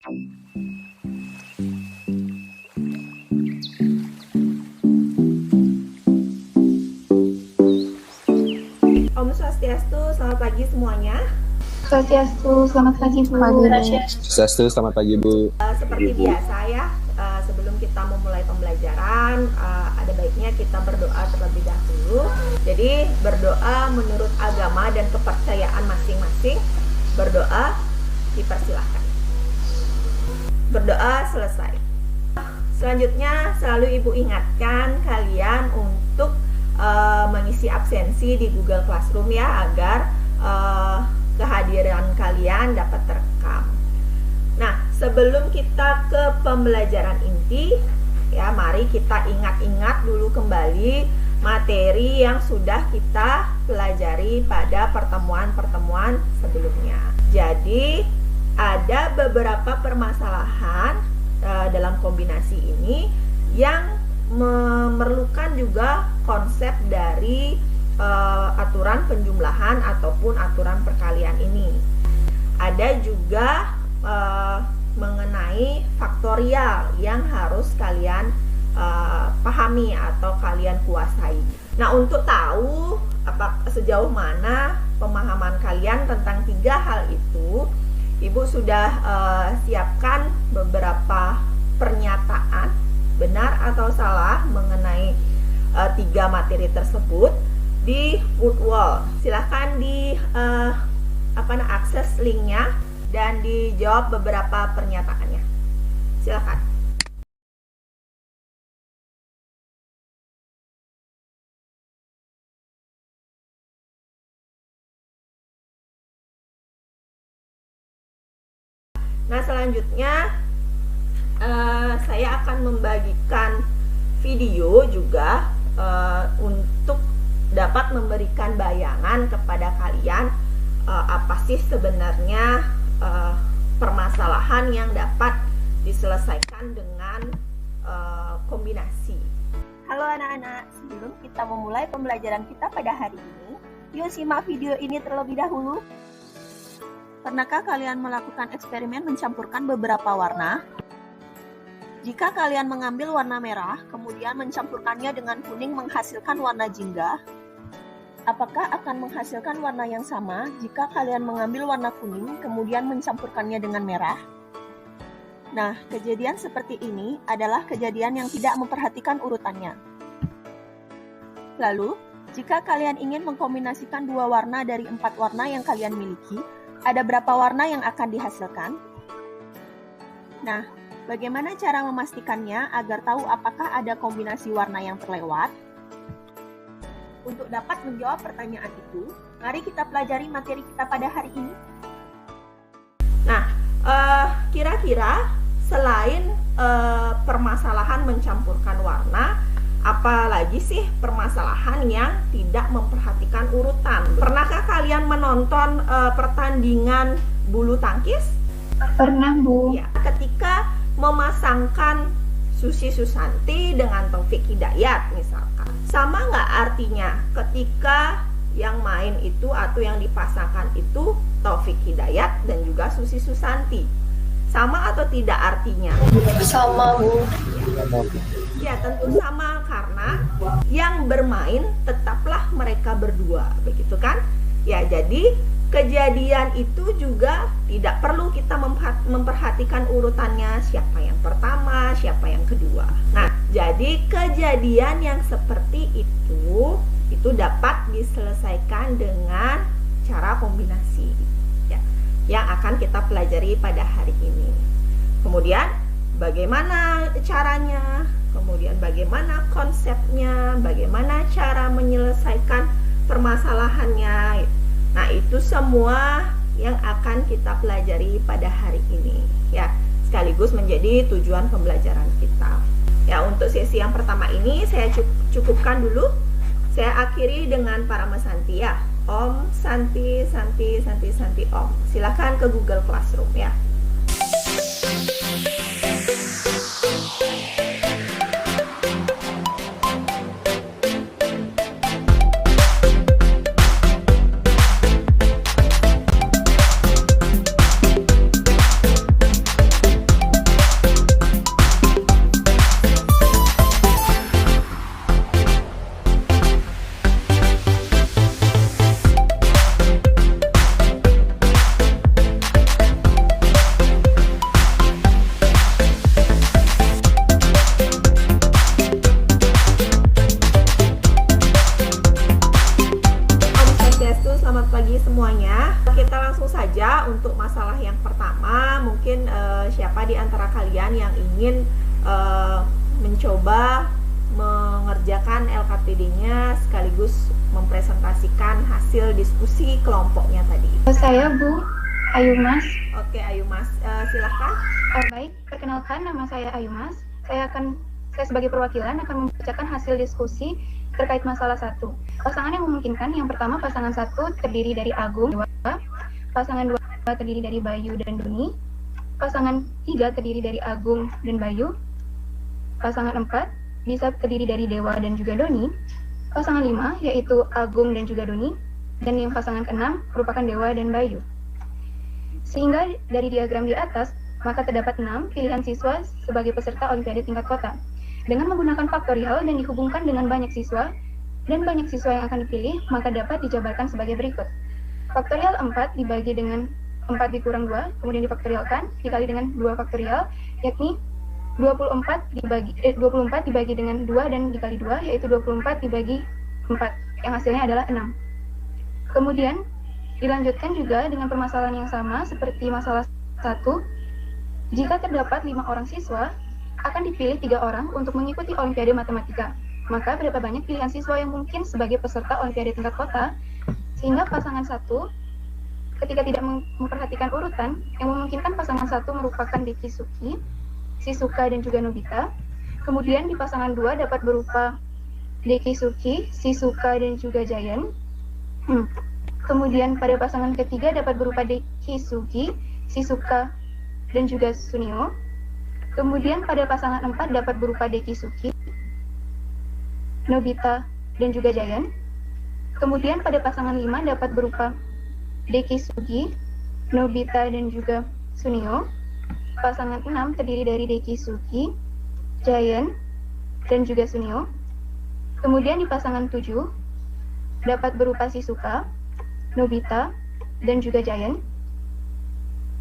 Om Swastiastu, selamat pagi semuanya. Swastiastu, selamat pagi Bu. Swastiastu, selamat pagi Bu. Seperti biasa ya, sebelum kita memulai pembelajaran, ada baiknya kita berdoa terlebih dahulu. Jadi berdoa menurut agama dan kepercayaan masing-masing. Berdoa dipersilahkan. Berdoa selesai. Selanjutnya selalu Ibu ingatkan kalian untuk mengisi absensi di Google Classroom ya, agar kehadiran kalian dapat terekam. Nah, sebelum kita ke pembelajaran inti ya, mari kita ingat-ingat dulu kembali materi yang sudah kita pelajari pada pertemuan-pertemuan sebelumnya. Jadi ada beberapa permasalahan dalam kombinasi ini yang memerlukan juga konsep dari aturan penjumlahan ataupun aturan perkalian ini. Ada juga mengenai faktorial yang harus kalian pahami atau kalian kuasai. Nah, untuk tahu sejauh mana pemahaman kalian tentang tiga hal itu, Ibu sudah siapkan beberapa pernyataan benar atau salah mengenai tiga materi tersebut di Woodwall. Silahkan di akses linknya dan dijawab beberapa pernyataannya. Silahkan. Nah, selanjutnya saya akan membagikan video juga untuk dapat memberikan bayangan kepada kalian apa sih sebenarnya permasalahan yang dapat diselesaikan dengan kombinasi. Halo anak-anak, sebelum kita memulai pembelajaran kita pada hari ini, yuk simak video ini terlebih dahulu. Pernahkah kalian melakukan eksperimen mencampurkan beberapa warna? Jika kalian mengambil warna merah, kemudian mencampurkannya dengan kuning menghasilkan warna jingga, apakah akan menghasilkan warna yang sama jika kalian mengambil warna kuning, kemudian mencampurkannya dengan merah? Nah, kejadian seperti ini adalah kejadian yang tidak memperhatikan urutannya. Lalu, jika kalian ingin mengkombinasikan dua warna dari 4 warna yang kalian miliki, ada berapa warna yang akan dihasilkan? Nah, bagaimana cara memastikannya agar tahu apakah ada kombinasi warna yang terlewat? Untuk dapat menjawab pertanyaan itu, mari kita pelajari materi kita pada hari ini. Nah, kira-kira selain permasalahan mencampurkan warna, apalagi sih permasalahan yang tidak memperhatikan urutan? Pernahkah kalian menonton pertandingan bulu tangkis? Pernah Bu. Ya, ketika memasangkan Susi Susanti dengan Taufik Hidayat misalkan, sama nggak artinya ketika yang main itu atau yang dipasangkan itu Taufik Hidayat dan juga Susi Susanti? Sama atau tidak artinya? Sama Bu. Ya, tentu sama, karena yang bermain tetaplah mereka berdua, begitu kan? Ya, jadi kejadian itu juga tidak perlu kita memperhatikan urutannya, siapa yang pertama, siapa yang kedua. Nah, jadi kejadian yang seperti itu dapat diselesaikan dengan cara kombinasi ya, yang akan kita pelajari pada hari ini. Kemudian bagaimana caranya, kemudian bagaimana konsepnya, bagaimana cara menyelesaikan permasalahannya. Nah, itu semua yang akan kita pelajari pada hari ini ya, sekaligus menjadi tujuan pembelajaran kita. Ya, untuk sesi yang pertama ini saya cukupkan dulu. Saya akhiri dengan Parama Santi ya. Om Santi Santi Santi Santi Om. Silakan ke Google Classroom ya. siapa di antara kalian yang ingin mencoba mengerjakan LKPD-nya sekaligus mempresentasikan hasil diskusi kelompoknya tadi. Saya Bu Ayu Mas. Oke, Ayu Mas, silahkan. Baik, perkenalkan nama saya Ayu Mas. Saya sebagai perwakilan akan membacakan hasil diskusi terkait masalah 1. Pasangan yang memungkinkan, yang pertama pasangan 1 terdiri dari Agung, pasangan 2 terdiri dari Bayu dan Duni, pasangan 3 terdiri dari Agung dan Bayu, pasangan 4 bisa terdiri dari Dewa dan juga Doni, pasangan 5 yaitu Agung dan juga Doni, dan yang pasangan ke-6 merupakan Dewa dan Bayu. Sehingga dari diagram di atas, maka terdapat 6 pilihan siswa sebagai peserta Olimpiade tingkat kota. Dengan menggunakan faktorial dan dihubungkan dengan banyak siswa, dan banyak siswa yang akan dipilih, maka dapat dijabarkan sebagai berikut. Faktorial 4 dibagi dengan 4 dikurang 2, kemudian difaktorialkan, dikali dengan 2 faktorial, yakni 24 dibagi dengan 2 dan dikali 2, yaitu 24 dibagi 4, yang hasilnya adalah 6. Kemudian, dilanjutkan juga dengan permasalahan yang sama seperti masalah 1. Jika terdapat 5 orang siswa, akan dipilih 3 orang untuk mengikuti Olimpiade Matematika. Maka berapa banyak pilihan siswa yang mungkin sebagai peserta Olimpiade tingkat kota? Sehingga pasangan 1, ketika tidak memperhatikan urutan, yang memungkinkan pasangan 1 merupakan Deki Suki, Sisuka dan juga Nobita. Kemudian di pasangan 2 dapat berupa Deki Suki, Sisuka dan juga Jayan. Kemudian pada pasangan ketiga dapat berupa Deki Suki, Sisuka dan juga Sunio. Kemudian pada pasangan 4 dapat berupa Deki Suki, Nobita dan juga Jayan. Kemudian pada pasangan 5 dapat berupa Deki Sugi, Nobita dan juga Sunio. Pasangan 6 terdiri dari Deki Suki, Jayan, dan juga Sunio. Kemudian di pasangan 7 dapat berupa Sisuka, Nobita, dan juga Jayan.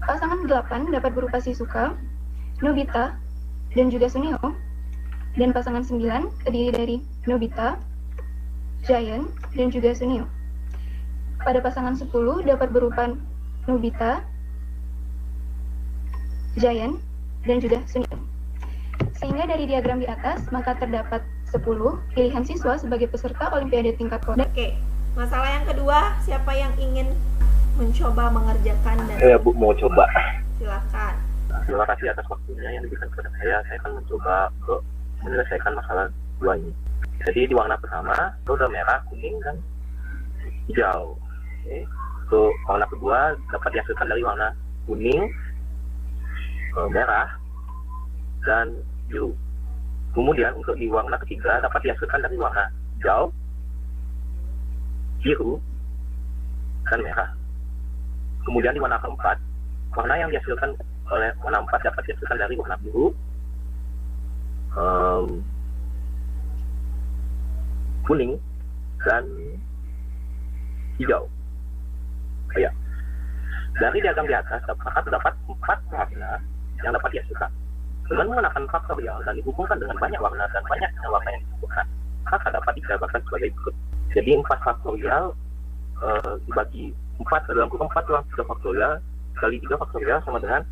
Pasangan 8 dapat berupa Sisuka, Nobita, dan juga Sunio. Dan pasangan 9 terdiri dari Nobita, Jayan, dan juga Sunio. Pada pasangan 10 dapat berupa Nobita, Jayan, dan juga Sunio. Sehingga dari diagram di atas, maka terdapat 10 pilihan siswa sebagai peserta Olimpiade tingkat kota. Oke, masalah yang kedua, siapa yang ingin mencoba mengerjakan dan... Ya Bu, mau coba. Silakan. Terima kasih atas waktunya yang diberikan kepada saya. Saya akan mencoba untuk menyelesaikan masalah 2 ini. Jadi di warna pertama, itu udah merah, kuning, dan hijau. Oke. Untuk warna kedua, dapat dihasilkan dari warna kuning, merah, dan biru. Kemudian untuk di warna ketiga dapat dihasilkan dari warna hijau, biru, dan merah. Kemudian di warna keempat, warna yang dihasilkan oleh warna 4 dapat dihasilkan dari warna biru, kuning, dan hijau. Ya. Dari diagram di atas maka terdapat 4 warna yang dapat dihasilkan. Dengan menggunakan faktorial dan dihubungkan dengan banyak warna dan banyak warna yang disebutkan, maka dapat dijabarkan sebagai berikut. Jadi 4 faktorial dibagi 4 dalam kurung 4 ruang 3 faktorial kali 3 faktorial sama dengan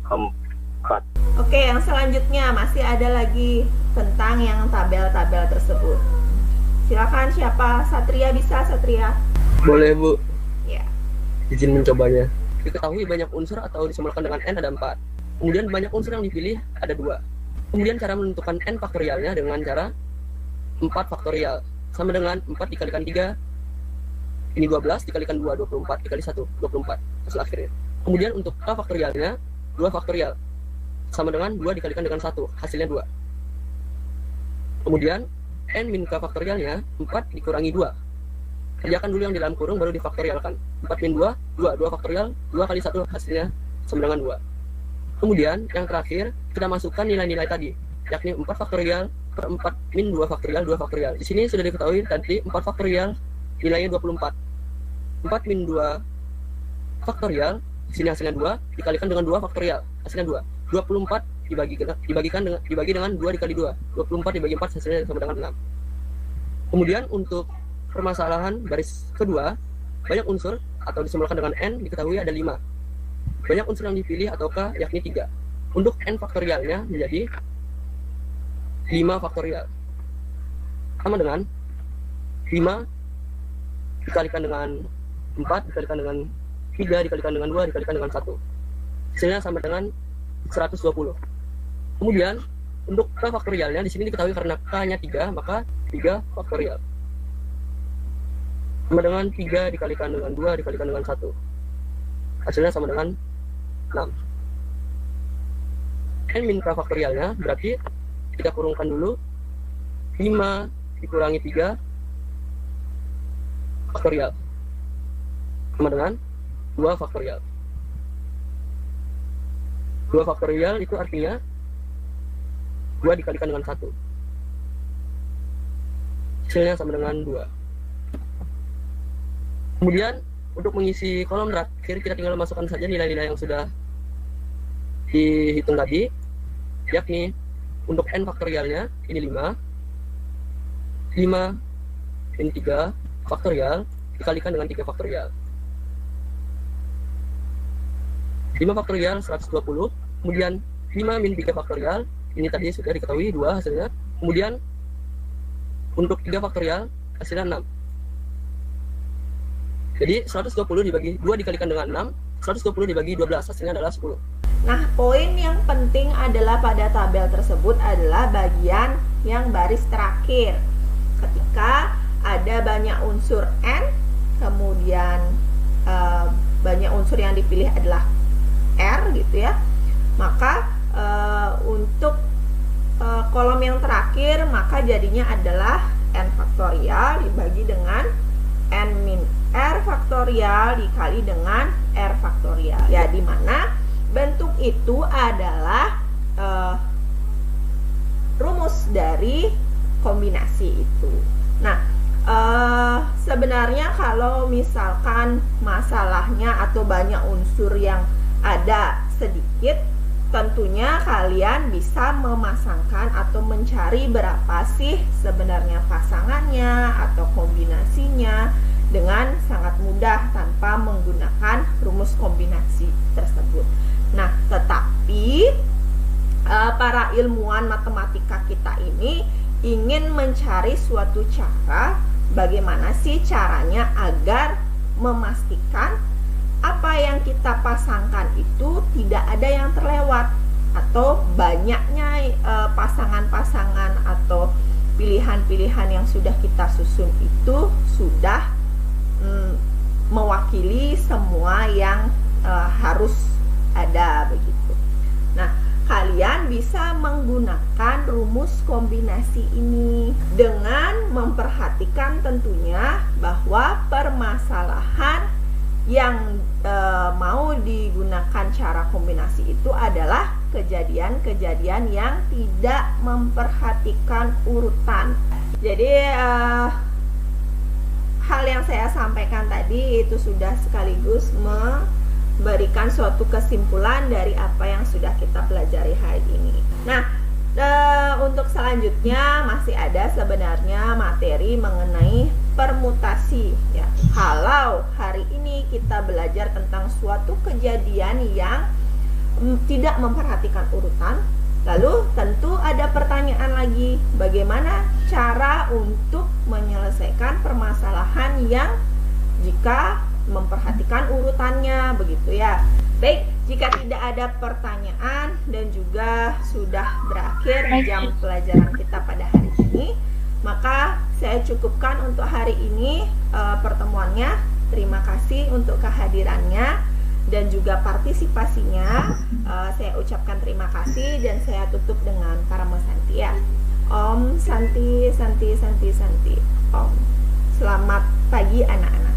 4. Oke, yang selanjutnya masih ada lagi tentang yang tabel-tabel tersebut. Silakan, siapa? Satria bisa, Satria? Boleh Bu, Ya. izin mencobanya. Diketahui banyak unsur atau disimbolkan dengan N ada 4. Kemudian banyak unsur yang dipilih ada 2. Kemudian cara menentukan N faktorialnya dengan cara 4 faktorial. Sama dengan 4 dikalikan 3, ini 12, dikalikan 2, 24, dikali 1, 24. Hasil akhirnya. Kemudian untuk K faktorialnya 2 faktorial. Sama dengan 2 dikalikan dengan 1, hasilnya 2. Kemudian N min K faktorialnya 4 dikurangi 2. Kerjakan dulu yang di dalam kurung baru difaktorialkan. 4 min 2, 2 faktorial, 2 kali 1 hasilnya sama dengan 2. Kemudian yang terakhir kita masukkan nilai-nilai tadi, yakni 4 faktorial per 4 min 2 faktorial, 2 faktorial. Di sini sudah diketahui tadi 4 faktorial nilainya 24. 4 min 2 faktorial, di sini hasilnya 2, dikalikan dengan 2 faktorial, hasilnya 2. 24 dibagi dengan 2 dikali 2. 24 dibagi 4 hasilnya sama dengan 6. Kemudian untuk permasalahan baris kedua, banyak unsur atau disimbolkan dengan N diketahui ada 5. banyak unsur yang dipilih ataukah, yakni 3. Untuk n faktorialnya menjadi 5 faktorial. Sama dengan 5 dikalikan dengan 4, dikalikan dengan 3, dikalikan dengan 2, dikalikan dengan 1. Hasilnya sama dengan 120. Kemudian, untuk k faktorialnya di sini diketahui karena k-nya 3, maka 3 faktorial. Sama dengan 3 dikalikan dengan 2, dikalikan dengan 1. Hasilnya sama dengan 6. N min k faktorialnya berarti kita kurungkan dulu 5 dikurangi 3 faktorial sama dengan 2 faktorial. 2 faktorial itu artinya 2 dikalikan dengan 1. Hasilnya sama dengan 2. Kemudian untuk mengisi kolom terakhir kita tinggal masukkan saja nilai-nilai yang sudah dihitung tadi, yakni untuk n faktorialnya ini 5 min 3 faktorial dikalikan dengan 3 faktorial. 5 faktorial 120, kemudian 5 min 3 faktorial, ini tadi sudah diketahui 2 hasilnya. Kemudian untuk 3 faktorial hasilnya 6. Jadi 120 dibagi 2 dikalikan dengan 6, 120 dibagi 12 hasilnya adalah 10. Nah, poin yang penting adalah pada tabel tersebut adalah bagian yang baris terakhir. Ketika ada banyak unsur n, kemudian banyak unsur yang dipilih adalah r gitu ya, maka untuk kolom yang terakhir maka jadinya adalah n faktorial dibagi dengan n min r faktorial dikali dengan r faktorial, ya, di mana bentuk itu adalah rumus dari kombinasi itu. Nah, sebenarnya kalau misalkan masalahnya atau banyak unsur yang ada sedikit, tentunya kalian bisa memasangkan atau mencari berapa sih sebenarnya pasangannya atau kombinasinya dengan sangat mudah tanpa menggunakan rumus kombinasi tersebut. Nah, tetapi para ilmuwan matematika kita ini ingin mencari suatu cara, bagaimana sih caranya agar memastikan apa yang kita pasangkan itu tidak ada yang terlewat, atau banyaknya pasangan-pasangan atau pilihan-pilihan yang sudah kita susun itu sudah mewakili semua yang harus ada begitu. Nah, kalian bisa menggunakan rumus kombinasi ini dengan memperhatikan tentunya bahwa permasalahan yang mau digunakan cara kombinasi itu adalah kejadian-kejadian yang tidak memperhatikan urutan. Jadi hal yang saya sampaikan tadi itu sudah sekaligus memberikan suatu kesimpulan dari apa yang sudah kita pelajari hari ini. Nah, untuk selanjutnya masih ada sebenarnya materi mengenai permutasi, ya. Kalau hari ini kita belajar tentang suatu kejadian yang tidak memperhatikan urutan, lalu tentu ada pertanyaan lagi, bagaimana cara untuk menyelesaikan permasalahan yang jika memperhatikan urutannya, begitu ya. Baik, jika tidak ada pertanyaan dan juga sudah berakhir jam pelajaran kita pada hari ini, maka saya cukupkan untuk hari ini pertemuannya. Terima kasih untuk kehadirannya dan juga partisipasinya. Saya ucapkan terima kasih dan saya tutup dengan Parama Santi, ya. Om Santi Santi Santi Santi. Om. Selamat pagi anak-anak.